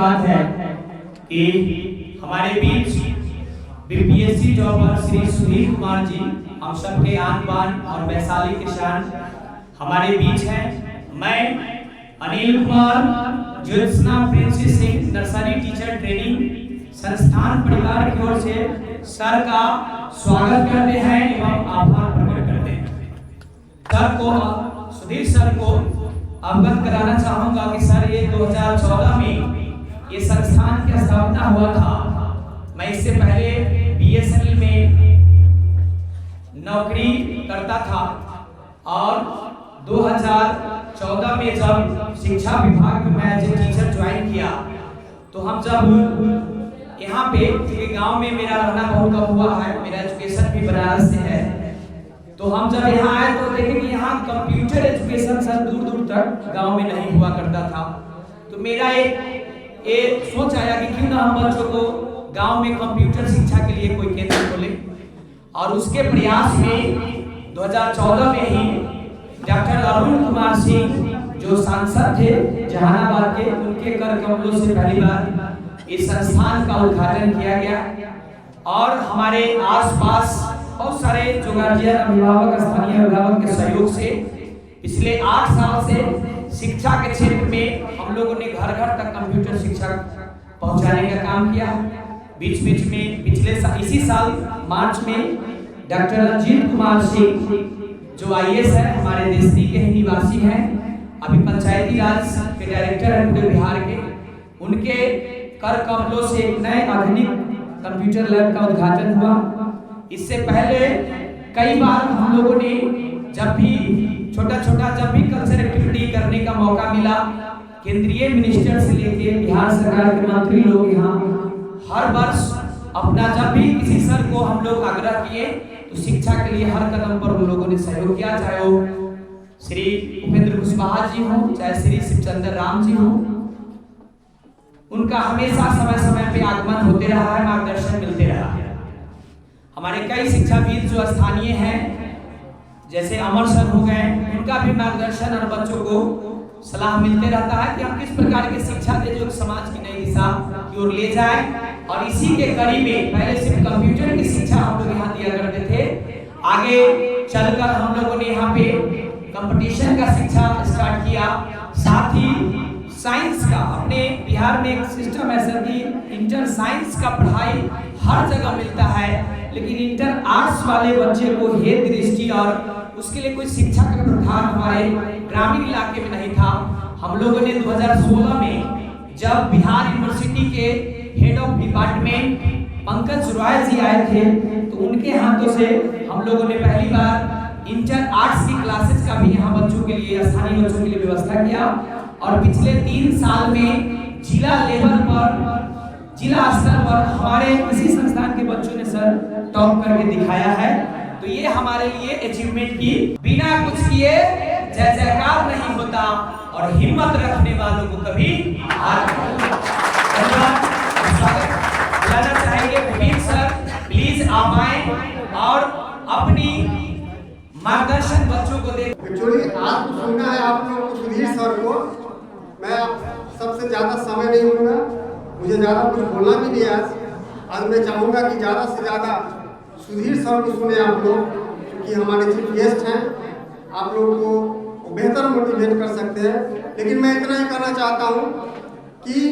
बात है कि हमारे बीच बीपीएससी जॉबर श्री सुनील कुमार जी, हम सबके आन बान और वैशाली के शान, हमारे बीच हैं। मैं Anil Kumar Jyotsna princess Singh nursery teacher training संस्थान परिवार की ओर से सर का स्वागत करते हैं एवं आभार प्रकट करते हैं। सर को, सुधीर सर को अवगत कराना चाहूंगा कि सर ये 2014 में ये संस्थान की स्थापना हुआ था। मैं इससे पहले बीएसएनएल में नौकरी करता था और 2014 में जब शिक्षा विभाग में मैं एज ए टीचर ज्वाइन किया तो हम जब यहाँ पे गांव में मेरा रहना बहुत कम हुआ है, मेरा एजुकेशन भी बनारस से है, तो हम जब यहाँ आए तो देखें कि यहाँ कंप्यूटर एजुकेशन सर दूर दूर तक गांव में नहीं हुआ करता था। तो मेरा एक सोच आया कि क्यों ना हम बच्चों को गांव में कंप्यूटर शिक्षा के लिए कोई केंद्र खोले। और उसके प्रयास में 2014 में ही डॉक्टर अरुण कुमार सिंह जो सांसद थे जहानाबाद के, उनके कर कमलों से पहली बार इस संस्थान का उद्घाटन किया गया। और हमारे आसपास बहुत सारे जो गार्जियन, अभिभावक, स्थानीय अभिभावक के सहयोग से पिछले 8 साल से शिक्षा के क्षेत्र में हम लोगों ने घर घर तक कंप्यूटर शिक्षा पहुंचाने का काम किया। बीच बीच में इसी साल मार्च में डॉक्टर रंजीत कुमार सिंह जो आईएएस है, हमारे देशनी के ही निवासी हैं, अभी पंचायती राज के डायरेक्टर हैं पूरे बिहार के, उनके कर कमलों से एक नए आधुनिक कंप्यूटर लैब का उद्घाटन हुआ। इससे पहले कई बार हम लोगों ने जब भी जब भी कल्चर एक्टिविटी करने का मौका मिला, केंद्रीय मिनिस्टर से लेके बिहार सरकार के मंत्री लोग यहाँ हर वर्ष अपना, जब भी किसी सर को हम लोग आग्रह किए तो शिक्षा के लिए हर कदम पर उन लोगों ने सहयोग किया, चाहे वो श्री उपेंद्र कुशवाहा जी हो, चाहे श्री शिवचंद्र राम जी हो। उनका हमेशा समय समय पे आगमन होते रहा है, मार्गदर्शन मिलते रहा है। हमारे कई शिक्षाविद जो स्थानीय हैं जैसे अमर सर हो गए, उनका भी मार्गदर्शन और बच्चों को सलाह मिलते रहता है कि हम किस प्रकार की शिक्षा दे जो समाज की नई दिशा की ओर ले जाए। और इसी के कड़ी में पहले सिर्फ कंप्यूटर की शिक्षा हम लोग यहाँ दिया करते थे, आगे चलकर हम लोगों ने यहाँ पे कंपटीशन का शिक्षा स्टार्ट किया। साथ ही साइंस का, अपने बिहार में एक सिस्टम है सर कि इंटर साइंस का पढ़ाई हर जगह मिलता है, लेकिन इंटर आर्ट्स वाले बच्चे को हेतु दृष्टि और उसके लिए कोई शिक्षा का प्रावधान हमारे ग्रामीण इलाके में नहीं था। हम लोगों ने 2016 में जब बिहार यूनिवर्सिटी के head of department Pankaj Roy ji आए थे तो उनके हाथों से हम लोगों ने पहली बार इंटर आर्ट्स की क्लासेस का भी यहाँ बच्चों के लिए, स्थानीय बच्चों के लिए व्यवस्था किया। और पिछले 3 साल में जिला लेवल पर, जिला स्तर पर हमारे इसी संस्थान के बच्चों ने सर टॉप करके दिखाया है। तो ये हमारे लिए अचीवमेंट की, बिना कुछ किए जय जयकार नहीं होता और हिम्मत रखने वालों को कभी हार नहीं। बुलाना चाहेंगे विनीत सर, प्लीज आप आए और अपनी मार्गदर्शन बच्चों को दे। एक्चुअली आज तो सुनना है आप लोगों को सुधीर सर को, मैं सबसे ज़्यादा समय नहीं लूँगा, मुझे ज़्यादा कुछ बोलना भी नहीं आज मैं चाहूँगा कि ज़्यादा से ज़्यादा सुधीर सर को सुने आप लोग, क्योंकि हमारे चीफ गेस्ट हैं, आप लोगों को बेहतर मोटिवेट कर सकते हैं। लेकिन मैं इतना ही कहना चाहता हूँ कि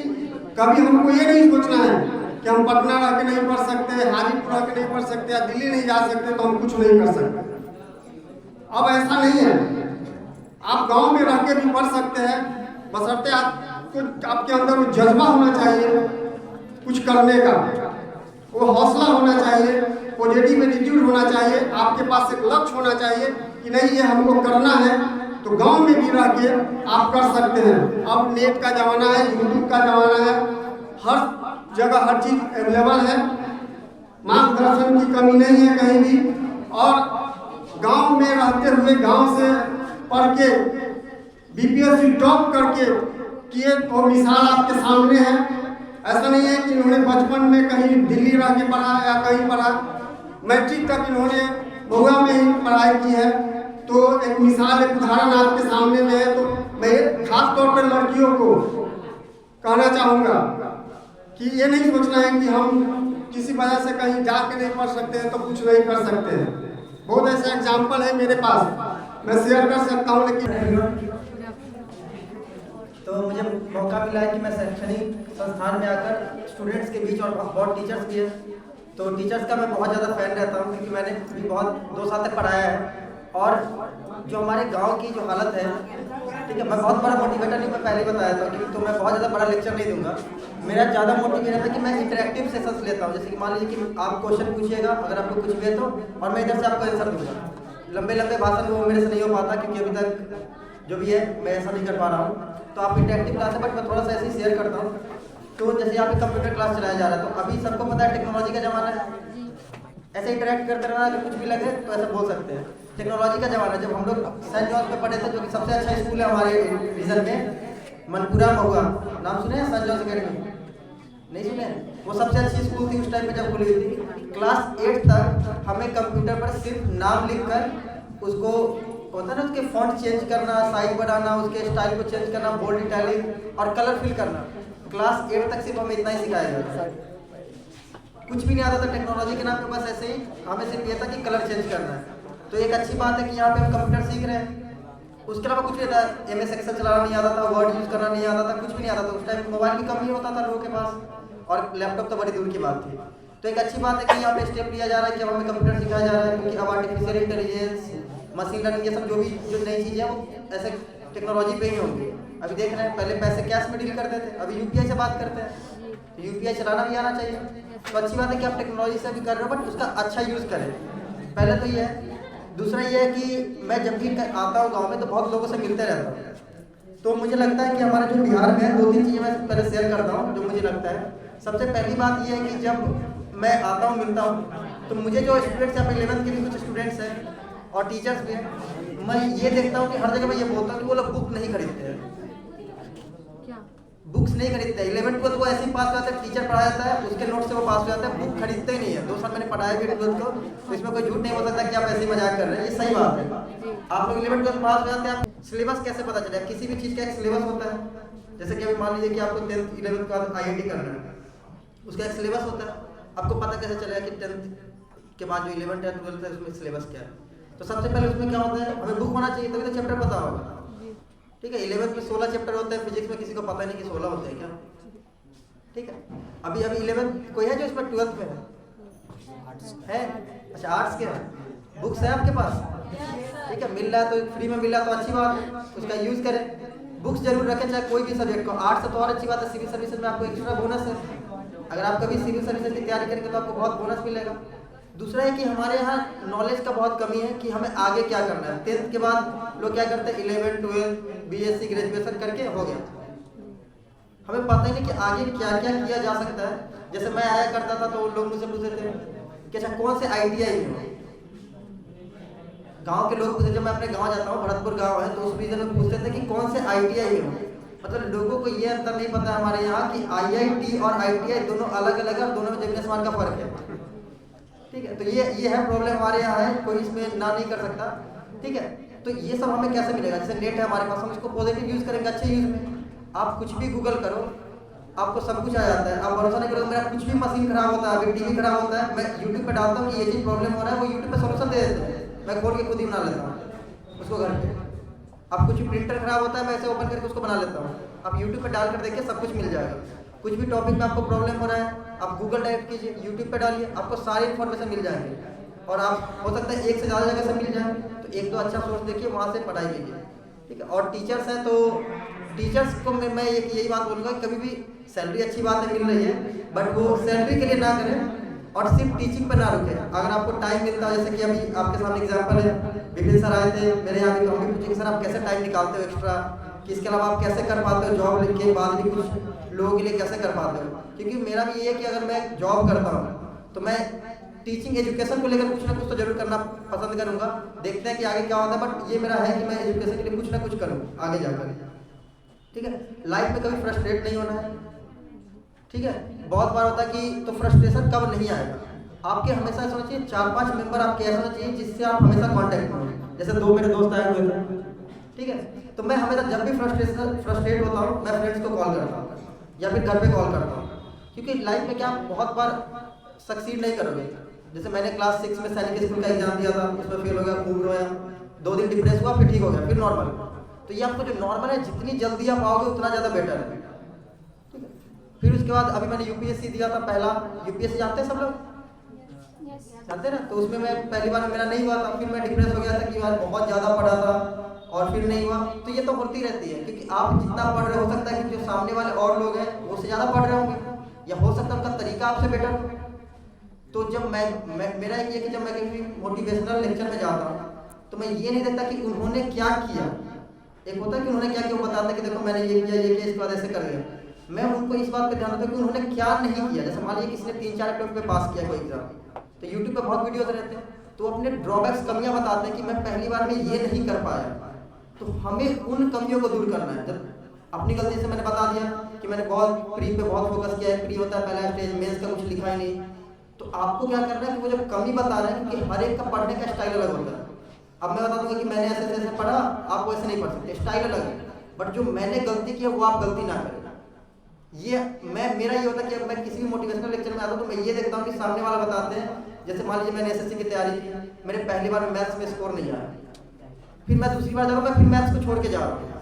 कभी हमको ये नहीं सोचना है कि हम पटना रह के नहीं पढ़ सकते, हाजीपुर रह के नहीं पढ़ सकते या दिल्ली नहीं जा सकते तो हम कुछ नहीं कर सकते। अब ऐसा नहीं है, आप गांव में रह के भी पढ़ सकते हैं, बशर्ते आपके अंदर वो जज्बा होना चाहिए कुछ करने का, वो हौसला होना चाहिए, पॉजिटिव एटीट्यूड होना चाहिए, आपके पास एक लक्ष्य होना चाहिए कि नहीं ये हमको करना है, तो गांव में भी रह के आप कर सकते हैं। अब नेट का ज़माना है, यूट्यूब का ज़माना है, हर जगह हर चीज़ अवेलेबल है, मार्गदर्शन की कमी नहीं है कहीं भी। और गांव में रहते हुए, गांव से पढ़ के बीपीएससी टॉप करके किए वो मिसाल आपके सामने है। ऐसा नहीं है कि इन्होंने बचपन में कहीं दिल्ली रह के पढ़ा या कहीं पढ़ा, मैट्रिक तक इन्होंने महुआ में ही पढ़ाई की है। तो एक मिसाल, एक उदाहरण आपके सामने में है। तो मैं खास तौर पर लड़कियों को कहना चाहूँगा कि ये नहीं सोचना है कि हम किसी वजह से कहीं जाके नहीं पढ़ सकते हैं तो कुछ नहीं कर सकते हैं। बहुत ऐसे एग्जाम्पल है मेरे पास, मैं शेयर कर सकता हूँ, लेकिन तो मुझे मौका मिला है कि मैं शैक्षणिक संस्थान में आकर स्टूडेंट्स के बीच, और बहुत टीचर्स भी हैं, तो टीचर्स का मैं बहुत ज़्यादा फ़ैन रहता हूँ, क्योंकि मैंने भी बहुत 2 साल तक पढ़ाया है। और जो हमारे गांव की जो हालत है, ठीक है, मैं बहुत बड़ा मोटिवेटर नहीं, मैं पहले ही बताया था कि तो मैं बहुत ज़्यादा बड़ा लेक्चर नहीं दूंगा। मेरा ज़्यादा मोटिव ये रहता है कि मैं इंटरेक्टिव सेशंस लेता हूँ। जैसे कि मान लीजिए कि आप क्वेश्चन पूछिएगा, अगर आपको कुछ भी है तो, और मैं इधर से आपको आंसर दूंगा। लंबे लंबे भाषण वो मेरे से नहीं हो पाता, क्योंकि अभी तक जो भी है मैं ऐसा नहीं कर पा रहा हूँ। तो आप इंटरेक्टिव क्लास है, बट मैं थोड़ा सा ऐसे ही शेयर करता हूँ। तो जैसे यहाँ पे कंप्यूटर क्लास चलाया जा रहा है, तो अभी सबको पता है टेक्नोलॉजी का ज़माना है, ऐसे इंटरेक्ट करते रहना, अगर कुछ भी लगे तो ऐसे बोल सकते हैं। टेक्नोलॉजी का ज़माना है। जब हम लोग सेंट जॉन्स में पढ़े थे, जो कि सबसे अच्छा स्कूल है हमारे रीजन में, मनपुरा महुआ, नाम सुने हैं? सेंट जॉन्स अकेडमी नहीं सुने? वो सबसे अच्छी स्कूल थी उस टाइम पे जब खुली हुई थी। क्लास 8 तक हमें कंप्यूटर पर सिर्फ नाम लिखकर उसको होता है ना, उसके फॉन्ट चेंज करना, साइज बढ़ाना, उसके स्टाइल को चेंज करना, बोल्ड इटैलिक और कलर फिल करना, क्लास 8 तक सिर्फ हमें इतना ही सिखाया जाता है। कुछ भी नहीं आता था टेक्नोलॉजी के नाम पे, बस ऐसे ही हमें सिर्फ ये था कि कलर चेंज करना है। तो एक अच्छी बात है कि यहाँ पे हम कंप्यूटर सीख रहे हैं। उसके अलावा कुछ नहीं था, MS एक्सेल चलाना नहीं आता था, वर्ड यूज़ करना नहीं आता था, कुछ भी नहीं आता था। उस टाइम मोबाइल भी कम ही होता था लोगों के पास, और लैपटॉप तो बड़ी दूर की बात थी। तो एक अच्छी बात है कि यहाँ पे स्टेप लिया जा रहा है कि अब हमें कंप्यूटर सिखाया जा रहा है, क्योंकि अब आर्टिफिशियल इंटेलिजेंस, मशीन लर्निंग, ये सब जो नई चीज़ें हैं वो ऐसे टेक्नोलॉजी पे ही होंगी। अभी देख रहे हैं, पहले पैसे कैश में डील करते थे, अभी UPI से बात करते हैं। तो UPI चलाना भी आना चाहिए। तो अच्छी बात है कि आप टेक्नोलॉजी से भी कर रहे हो, बट उसका अच्छा यूज़ करें, पहले तो ये है। दूसरा ये है कि मैं जब भी आता हूँ गाँव में, तो बहुत लोगों से मिलते रहता हूँ। तो मुझे लगता है कि हमारे जो बिहार में है, 2-3 चीज़ें मैं पहले शेयर करता हूँ जो मुझे लगता है। सबसे पहली बात ये है कि जब मैं आता हूँ, मिलता हूँ, तो मुझे जो स्टूडेंट्स यहाँ पे 11th के भी कुछ स्टूडेंट्स हैं और टीचर्स भी हैं, मैं ये देखता हूँ कि हर जगह मैं ये बोलता हूँ कि वो लोग बुक नहीं खरीदते हैं, बुक्स नहीं खरीदते हैं। 11th को तो वो ऐसे ही पास हो जाते हैं, टीचर पढ़ा जाता है, उसके नोट से वो पास हो जाता है, बुक खरीदते ही नहीं है। 2 साल मैंने पढ़ाया भी 12th को, तो इसमें कोई झूठ नहीं हो सकता कि आप ऐसे ही मजाक कर रहे हैं, ये सही बात है। आप लोग 11th को पास हो जाते हैं, आप सिलेबस कैसे पता चले? किसी भी चीज़ का एक सिलेबस होता है। जैसे कि अभी मान लीजिए कि आपको 10th 11th के बाद IIT करना है, उसका एक सिलेबस होता है। आपको पता कैसे चलेगा कि 10th के बाद जो 11th या 12th है उसमें सिलेबस क्या है? तो सबसे पहले उसमें क्या होता है, हमें बुक होना चाहिए, तभी तो चैप्टर पता होगा। ठीक है, 11th में 16 चैप्टर होते हैं, फिजिक्स में किसी को पता नहीं कि 16 होते हैं क्या। ठीक है, अभी 11th कोई है जो इसमें 12th में है? अच्छा, आर्ट्स के हैं, बुक्स है आपके पास? ठीक है, मिल रहा है तो फ्री में मिल रहा है तो अच्छी बात है, उसका यूज़ करें। बुक्स जरूर रखें, चाहे कोई भी सब्जेक्ट को। आर्ट्स से तो और अच्छी बात है, सिविल सर्विसेज में आपको एक्स्ट्रा बोनस है। अगर आप कभी सिविल सर्विसेज की तैयारी करेंगे तो आपको बहुत बोनस मिलेगा। दूसरा है कि हमारे यहाँ नॉलेज का बहुत कमी है कि हमें आगे क्या करना है। 10th के बाद लोग क्या करते हैं, 11, 12, BSc ग्रेजुएशन करके हो गया, हमें पता ही नहीं कि आगे क्या क्या किया जा सकता है। जैसे मैं आया करता था तो लोग मुझसे पूछते थे कि अच्छा कौन से ITI में, गांव के लोग पूछते, जब मैं अपने गांव जाता हूँ, भरतपुर गांव है, तो उस रीजन में पूछते थे कि कौन से ITI में। मतलब लोगों को ये अंतर नहीं पता है हमारे यहाँ कि IIT और ITI दोनों अलग अलग है, और दोनों में जमीन आसमान का फर्क है। ठीक है, तो ये है प्रॉब्लम हमारे यहाँ है, कोई इसमें ना नहीं कर सकता। ठीक है, तो ये सब हमें कैसे मिलेगा? जैसे नेट है हमारे पास, हम इसको पॉजिटिव यूज़ करेंगे, अच्छे यूज़ में। आप कुछ भी गूगल करो, आपको सब कुछ आ जाता है। आप भरोसा नहीं करोगे, मेरा कुछ भी मशीन खराब होता है, अभी TV खराब होता है, मैं YouTube पे डालता हूँ कि ये चीज़ प्रॉब्लम हो रहा है, वो YouTube पे सोल्यूशन दे देते हैं, मैं खोल के खुद ही बना लेता हूँ उसको घर पे। अब कुछ भी प्रिंटर खराब होता है, मैं ऐसे ओपन करके उसको बना लेता हूँ। आप YouTube पे डाल कर देखिए, सब कुछ मिल जाएगा। कुछ भी टॉपिक में आपको प्रॉब्लम हो रहा है, आप गूगल टाइप कीजिए, YouTube पे डालिए, आपको सारी इन्फॉर्मेशन मिल जाएंगे। और आप हो सकता है एक से ज़्यादा जगह से मिल जाए, तो एक तो अच्छा सोर्स देखिए, वहाँ से पढ़ाई कीजिए। ठीक है, और टीचर्स हैं तो टीचर्स को मैं एक यही बात बोलूँगा कि कभी भी सैलरी अच्छी बात है, मिल रही है, बट वो सैलरी के लिए ना करें और सिर्फ टीचिंग पर ना रुके। अगर आपको टाइम मिलता है, जैसे कि अभी आपके सामने एग्जाम्पल है, विपिन सर आए थे मेरे यहाँ भी, तो हम भी पूछे कि सर आप कैसे टाइम निकालते हो एक्स्ट्रा, कि इसके अलावा आप कैसे कर पाते हो जॉब के बाद भी कुछ लोगों के लिए कैसे कर पाते हो? क्योंकि मेरा भी ये है कि अगर मैं जॉब करता हूँ तो मैं टीचिंग एजुकेशन को लेकर कुछ ना कुछ तो जरूर करना पसंद करूँगा। देखते हैं कि आगे क्या होता है, बट ये मेरा है कि मैं एजुकेशन के लिए कुछ ना कुछ करूँ आगे जाकर। ठीक है, लाइफ में कभी फ्रस्ट्रेट नहीं होना है। ठीक है, बहुत बार होता है कि तो फ्रस्ट्रेशन कब नहीं आएगा, आपके हमेशा ऐसा होना चाहिए 4-5 मेंबर आपके ऐसा होना चाहिए जिससे आप हमेशा कांटेक्ट करो। जैसे 2 मेरे दोस्त आए हुए थे, ठीक है, तो मैं हमेशा जब भी फ्रस्ट्रेट होता हूँ, मैं फ्रेंड्स को कॉल करता हूँ या फिर घर पे कॉल करता हूँ, क्योंकि लाइफ में क्या बहुत बार सक्सीड नहीं करोगे। जैसे मैंने क्लास 6 में सैनिक स्कूल का एग्जाम दिया था, उसमें फेल हो गया, खूब रोया, 2 दिन डिप्रेस हुआ, फिर ठीक हो गया, फिर नॉर्मल। तो ये आपको जो नॉर्मल है, जितनी जल्दी आप आओगे उतना ज़्यादा बेटर है, ठीक है। फिर उसके बाद अभी मैंने यूपीएससी दिया था पहला। यूपीएससी जानते हैं सब लोग, जानते ना? तो उसमें मैं पहली बार मेरा नहीं हुआ था, फिर मैं डिप्रेस हो गया था कि यार बहुत ज़्यादा पढ़ा था और फिर नहीं हुआ। तो ये तो होती रहती है, क्योंकि आप जितना पढ़ रहे हो सकता है कि जो सामने वाले और लोग हैं वो उससे ज़्यादा पढ़ रहे होंगे, या हो सकता है उनका तरीका आपसे बेटर हो। तो जब मेरा ये कि जब मैं कहीं मोटिवेशनल लेक्चर में जाता हूँ तो मैं ये नहीं देखता कि उन्होंने क्या किया। एक होता है कि उन्होंने क्या किया, वो बताते हैं कि देखो मैंने ये किया, इसके बाद ऐसे कर लिया। मैं उनको इस बात पे ध्यान देता हूँ कि उन्होंने क्या नहीं किया। जैसे मान लीजिए किसी ने 3-4 अटेम्प्ट पे पास किया कोई एग्जाम, तो यूट्यूब पे बहुत वीडियोस रहते हैं, तो अपने ड्रॉबैक्स, कमियां बताते हैं कि मैं पहली बार में ये नहीं कर पाया। तो हमें उन कमियों को दूर करना है। जब अपनी गलती से मैंने बता दिया कि मैंने बहुत प्री पे बहुत फोकस किया है, प्री होता है पहला स्टेज, मेंस का कुछ लिखा ही नहीं, तो आपको क्या करना है कि वो जब कमी बता रहे हैं, क्योंकि हर एक का पढ़ने का स्टाइल अलग होता है। अब मैं बता दूंगा कि मैंने ऐसे ऐसे पढ़ा, आप वैसे नहीं पढ़ सकते, स्टाइल अलग है। बट जो मैंने गलती की है वो आप गलती ना करें। ये मेरा ये होता है कि अब मैं किसी भी मोटिवेशनल लेक्चर में आता हूँ तो मैं ये देखता हूँ कि सामने वाला बताते हैं, जैसे मान लीजिए मैंने एसएससी की तैयारी की, मेरे पहली बार में मैथ्स में स्कोर नहीं आया, फिर मैं दूसरी बार जा रहा हूँ, मैं फिर मैथ्स को छोड़ के जा रहा हूँ।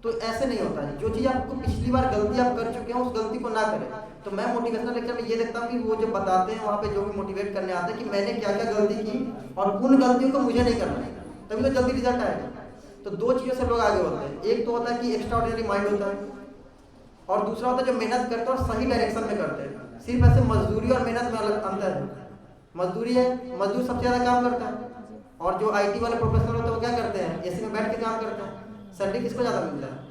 तो ऐसे नहीं होता है। जो चीज़ आपको पिछली बार गलती आप कर चुके हैं उस गलती को ना करें। तो मैं मोटिवेशनल लेक्चर में ये देखता हूँ कि वो जो बताते हैं वहाँ पे जो भी मोटिवेट करने आते हैं कि मैंने क्या क्या गलती की और उन गलतियों को मुझे नहीं करना है, तभी तो जल्दी रिजल्ट आएगा। तो 2 चीज़ों से लोग आगे होते हैं। एक तो होता है कि एक्स्ट्राऑर्डिनरी माइंड होता है, और दूसरा होता है जो मेहनत करते हैं और सही डायरेक्शन में करते हैं। सिर्फ ऐसे मजदूरी और मेहनत में अलग अंतर है। मजदूरी है, मजदूर सबसे ज़्यादा काम करता है, और जो आईटी वाले प्रोफेशनल होते हैं वो क्या करते हैं, एसी में बैठ के काम करते हैं। सैलरी किसको ज़्यादा मिलता है?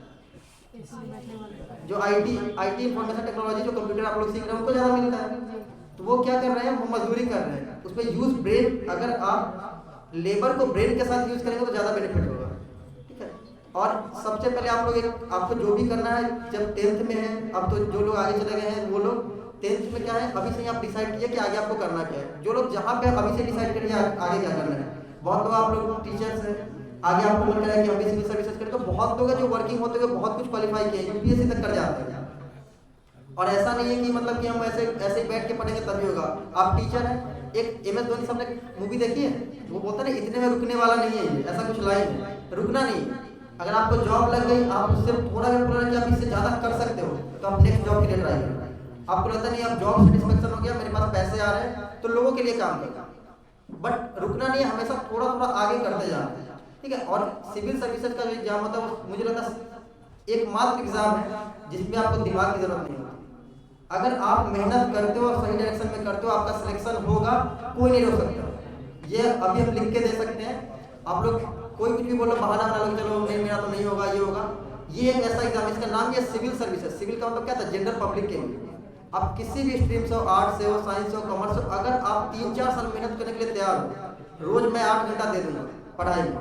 जो आईटी इंफॉर्मेशन टेक्नोलॉजी, जो कंप्यूटर आप लोग सीख रहे हैं, उनको ज़्यादा मिलता है। तो वो क्या कर रहे हैं, वो मजदूरी कर रहे हैं। उसमें यूज ब्रेन, अगर आप लेबर को ब्रेन के साथ यूज करेंगे तो ज़्यादा बेनिफिट होगा, ठीक है। और सबसे पहले आप लोग आपको जो भी करना है, जब 10th में है, अब तो जो लोग आगे चले गए हैं वो लोग 10th में क्या है, अभी से ही आप डिसाइड कीजिए कि आगे आपको करना क्या है। जो लोग जहाँ पे अभी से डिसाइड करिए आगे क्या करना है। बहुत लोग आप लोग टीचर्स हैं, आगे आपको मन करें कि हम भी सिविल सर्विसेज करें, तो बहुत लोग हैं जो वर्किंग होते हुए बहुत कुछ क्वालिफाई किए, यूपीएससी तक कर जाते हैं। और ऐसा नहीं है कि मतलब कि हम ऐसे ही बैठ के पढ़ेंगे तभी होगा। आप टीचर हैं, एक MS धोनी साहब ने मूवी देखी है, वो बोलता है ना, इतने में रुकने वाला नहीं है, ऐसा कुछ लाइन है, रुकना नहीं। अगर आपको जॉब लग गई, आप उससे थोड़ा भी बोला कि आप इससे ज़्यादा कर सकते हो, तो आप नेक्स्ट जॉब के लिए ट्राई करें। आपको लगता नहीं आप जॉब सेटिस्फेक्शन हो गया, मेरे पास पैसे आ रहे हैं, तो लोगों के लिए काम करेगा, बट रुकना नहीं है, हमेशा थोड़ा थोड़ा आगे करते जाना है, ठीक है। और सिविल सर्विसेज का जो एग्जाम होता है वो मुझे लगता है एकमात्र एग्जाम है जिसमें आपको दिमाग की जरूरत नहीं होती। अगर आप मेहनत करते हो और सही डायरेक्शन में करते हो, आपका सिलेक्शन होगा, कोई नहीं रोक सकता। ये अभी हम लिख के दे सकते हैं। आप लोग कोई कुछ भी बोलो, बहाना बना लो, चलो नहीं मेरा तो नहीं होगा, ये होगा। ये एक ऐसा एग्जाम, इसका नाम ये सिविल सर्विसेज। सिविल का मतलब क्या था, जनरल पब्लिक के लिए। आप किसी भी स्ट्रीम से हो, आर्ट से हो, साइंस से हो, कॉमर्स से हो, अगर आप 3-4 साल मेहनत करने के लिए तैयार हो, रोज मैं 8 घंटा दे दूंगा पढ़ाई में,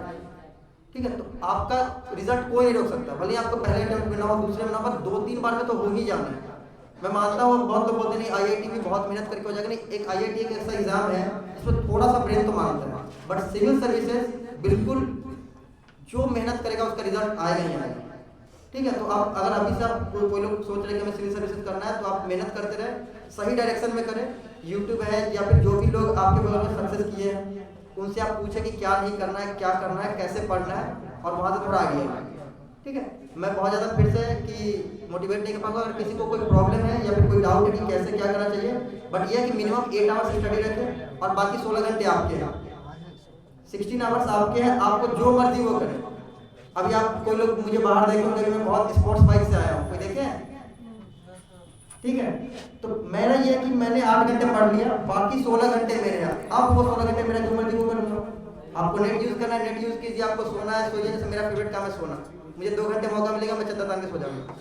ठीक है, तो आपका रिजल्ट कोई नहीं रोक सकता। भले आपको पहले अटेम्प्ट में ना हो, दूसरे में ना हो, 2-3 बार में तो हो ही जाना है। मैं मानता हूँ बहुत लोग बोलते नहीं आईआईटी भी बहुत मेहनत करके हो जाएगा, नहीं। एक आईआईटी एक ऐसा एग्जाम है जिसमें थोड़ा सा ब्रेन तो मांगता है, बट सिविल सर्विसेज बिल्कुल जो मेहनत करेगा उसका रिजल्ट आएगा ही आएगा, ठीक है। तो आप अगर अभी से आप कोई लोग सोच रहे हैं कि हमें सिविल सर्विसेज करना है, तो आप मेहनत करते रहे, सही डायरेक्शन में करें। यूट्यूब है या फिर जो भी लोग आपके बगल में सक्सेस किए हैं उनसे आप पूछें कि क्या नहीं करना है, क्या करना है, कैसे पढ़ना है, और वहाँ से थोड़ा आगे आएगा, ठीक है। मैं बहुत ज़्यादा फिर से कि मोटिवेट नहीं कर पाऊंगा। अगर किसी को कोई प्रॉब्लम है या फिर कोई डाउट है कि कैसे क्या करना चाहिए, बट ये है कि मिनिमम 8 आवर्स स्टडी रखें और बाकी 16 घंटे आपके हैं, 16 आवर्स आपके हैं, आपको जो मर्जी वो करें। अभी आप कोई लोग मुझे बाहर देखे होंगे, मैं बहुत स्पोर्ट्स बाइक से आया हूँ, कोई देखे हैं, ठीक है। तो मेरा ये है कि मैंने 8 घंटे पढ़ लिया, बाकी 16 घंटे मेरे हैं। आप वो 16 घंटे मेरा जो मर्जी वो करूँगा। आपको नेट यूज़ करना है, नेट यूज़ कीजिए। आपको सोना है, सोइए। जैसे मेरा फेवरेट काम है सोना, मुझे 2 घंटे मौका मिलेगा, मैं चद्दर तान के सो जाऊंगा,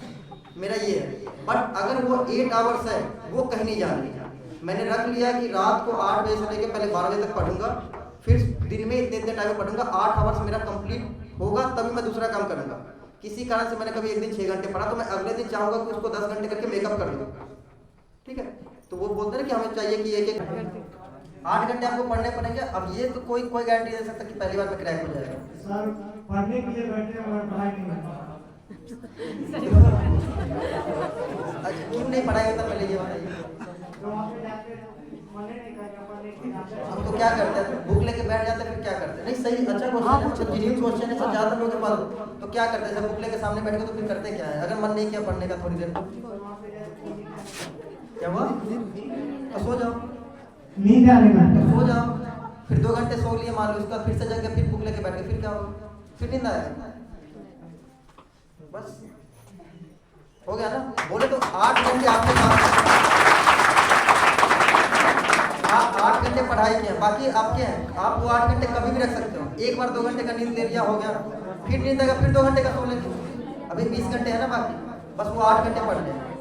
मेरा ये है। बट अगर वो 8 आवर्स है, वो कहीं नहीं जाना। मैंने रख लिया कि रात को 8 बजे से लेकर पहले 12 बजे तक पढ़ूंगा, फिर दिन में इतने टाइम में पढ़ूंगा। 8 आवर्स मेरा कंप्लीट होगा तभी मैं दूसरा काम करूंगा। किसी कारण से मैंने कभी एक दिन 6 घंटे पढ़ा, तो मैं अगले दिन चाहूंगा कि उसको 10 घंटे करके मेकअप कर लूँ, ठीक है। तो वो बोलते हैं कि हमें चाहिए कि एक 8 घंटे आपको पढ़ने पड़ेंगे। अब ये तो कोई गारंटी नहीं दे सकता कि पहली बार में क्रैक हो जाएगा। सर पढ़ने के लिए बैठे हैं और पढ़ाई नहीं होता। अच्छा, क्यों नहीं पढ़ाई होता, पहले ये हम तो क्या करते हैं, बुक लेके बैठ जाते हैं, फिर क्या करते हैं? नहीं सही, अच्छा क्वेश्चन है, जेन्युइन क्वेश्चन है, सब ज़्यादा लोगों के पास। तो क्या करते हैं जब बुक लेके सामने बैठ गए तो फिर करते क्या है? अगर मन नहीं किया पढ़ने का थोड़ी देर, क्या हुआ? तो सो जाओ, नींद आने का। तो सो जाओ, फिर 2 घंटे सो लिए मान लो, उसके बाद फिर से जग के फिर बुक लेके बैठ गए, फिर क्या होगा? फिर नींद आएगा। बस हो गया ना। बोले तो 8 घंटे आपने आप 8 घंटे पढ़ाई किया, बाकी आपके हैं, आप वो 8 घंटे कभी भी रख सकते हो। एक बार 2 घंटे का नींद ले लिया, हो गया, फिर नींद आएगा, फिर 2 घंटे का सो लेंगे, अभी 20 घंटे है ना बाकी, बस वो 8 घंटे पढ़ लें।